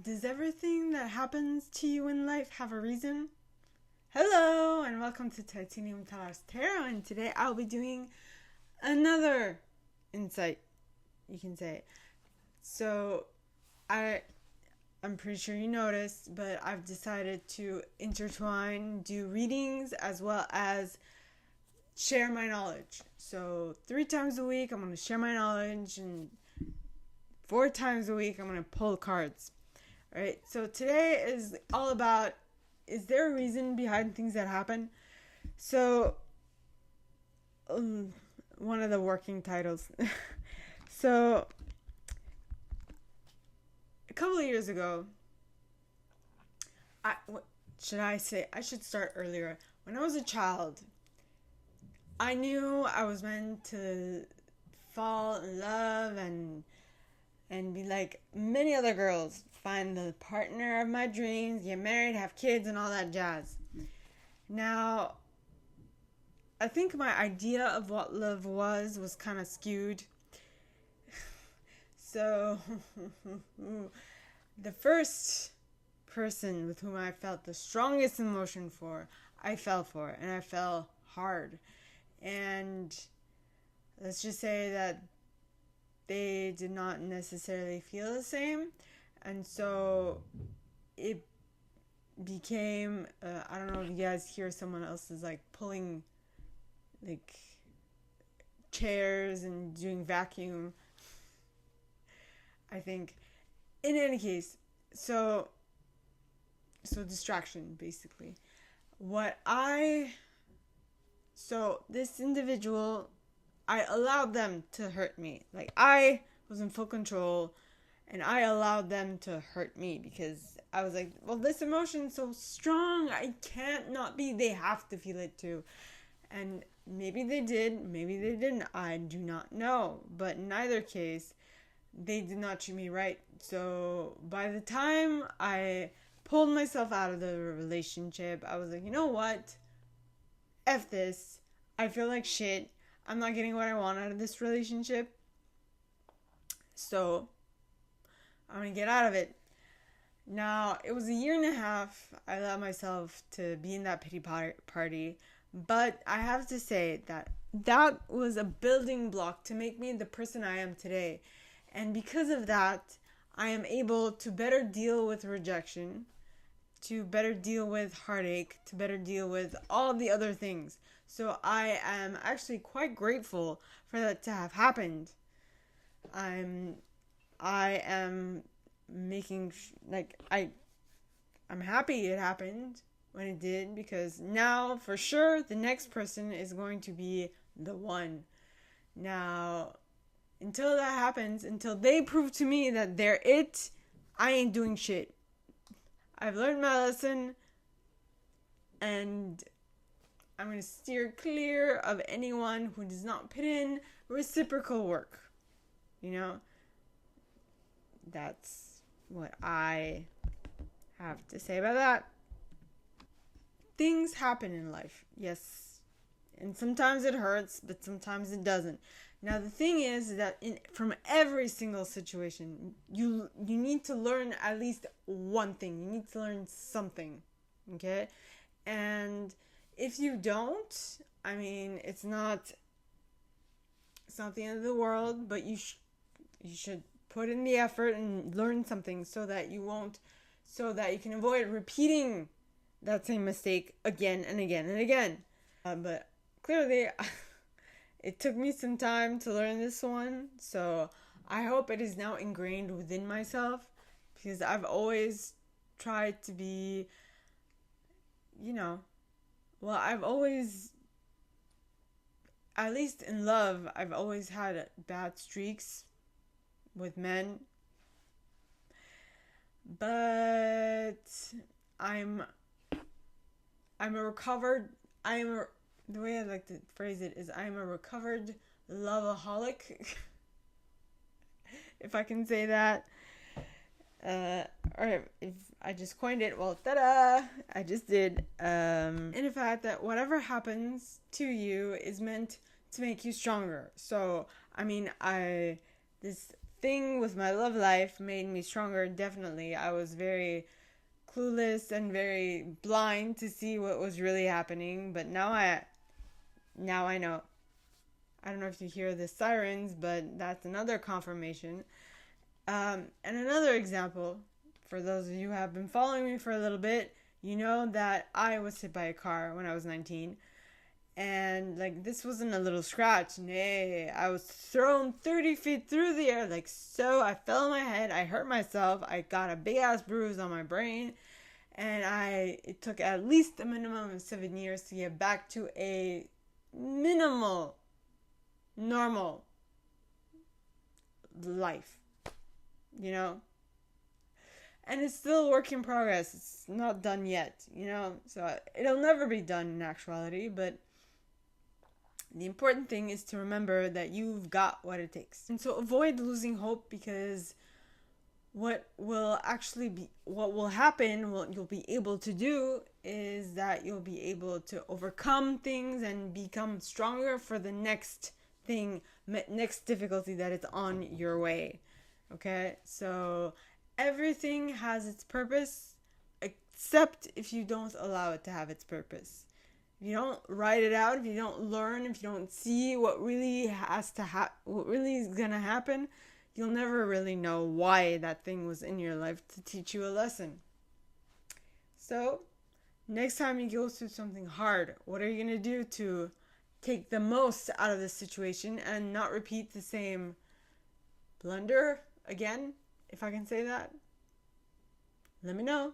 Does everything that happens to you in life have a reason? Hello, and welcome to Titanium Taras Tarot, and today I'll be doing another insight, you can say. So, I'm pretty sure you noticed, but I've decided to intertwine, do readings, as well as share my knowledge. So, 3 times a week, I'm going to share my knowledge, and 4 times a week, I'm going to pull cards. Alright, so today is all about, is there a reason behind things that happen? So, one of the working titles. So, a couple of years ago, I should start earlier. When I was a child, I knew I was meant to fall in love and be like many other girls, find the partner of my dreams, get married, have kids, and all that jazz. Now, I think my idea of what love was kind of skewed. So, the first person with whom I felt the strongest emotion for, I fell for, and I fell hard. And let's just say that they did not necessarily feel the same, and so it became I don't know if you guys hear someone else's like pulling like chairs and doing vacuum, I think. In any case, so distraction basically. So this individual, I allowed them to hurt me. Like, I was in full control, and I allowed them to hurt me because I was like, well, this emotion's so strong, I can't not be, they have to feel it too. And maybe they did, maybe they didn't, I do not know. But in either case, they did not treat me right. So by the time I pulled myself out of the relationship, I was like, you know what? F this. I feel like shit. I'm not getting what I want out of this relationship. So, I'm going to get out of it. Now, it was a year and a half I allowed myself to be in that pity party. But I have to say that was a building block to make me the person I am today. And because of that, I am able to better deal with rejection, to better deal with heartache, to better deal with all the other things. So I am actually quite grateful for that to have happened. I am making I'm happy it happened when it did, because now for sure the next person is going to be the one. Now, until that happens, until they prove to me that they're it, I ain't doing shit. I've learned my lesson, and I'm going to steer clear of anyone who does not put in reciprocal work. You know? That's what I have to say about that. Things happen in life, yes. And sometimes it hurts, but sometimes it doesn't. Now, the thing is that from every single situation, you need to learn at least one thing. You need to learn something, okay? And if you don't, I mean, it's not the end of the world, but you should put in the effort and learn something so that you can avoid repeating that same mistake again and again and again. But clearly, it took me some time to learn this one, so I hope it is now ingrained within myself, because I've always tried to be, I've always, at least in love, I've always had bad streaks with men. But the way I like to phrase it is I'm a recovered loveaholic. If I can say that. Or if I just coined it, well, ta-da! I just did. And the fact that whatever happens to you is meant to make you stronger. So, I mean, this thing with my love life made me stronger, definitely. I was very clueless and very blind to see what was really happening, but now I know. I don't know if you hear the sirens, but that's another confirmation. And another example, for those of you who have been following me for a little bit, you know that I was hit by a car when I was 19. And like, this wasn't a little scratch. Nay, I was thrown 30 feet through the air, like so. I fell on my head. I hurt myself. I got a big ass bruise on my brain. And it took at least a minimum of 7 years to get back to a minimal, normal life, you know? And it's still a work in progress. It's not done yet, you know? So it'll never be done in actuality, but the important thing is to remember that you've got what it takes. And so avoid losing hope, because what will happen, what you'll be able to do is that you'll be able to overcome things and become stronger for the next difficulty that is on your way. Okay? So everything has its purpose, except if you don't allow it to have its purpose. If you don't write it out, if you don't learn, if you don't see what really what really is gonna happen, you'll never really know why that thing was in your life to teach you a lesson. So, next time you go through something hard, what are you gonna do to take the most out of this situation and not repeat the same blunder again, if I can say that? Let me know.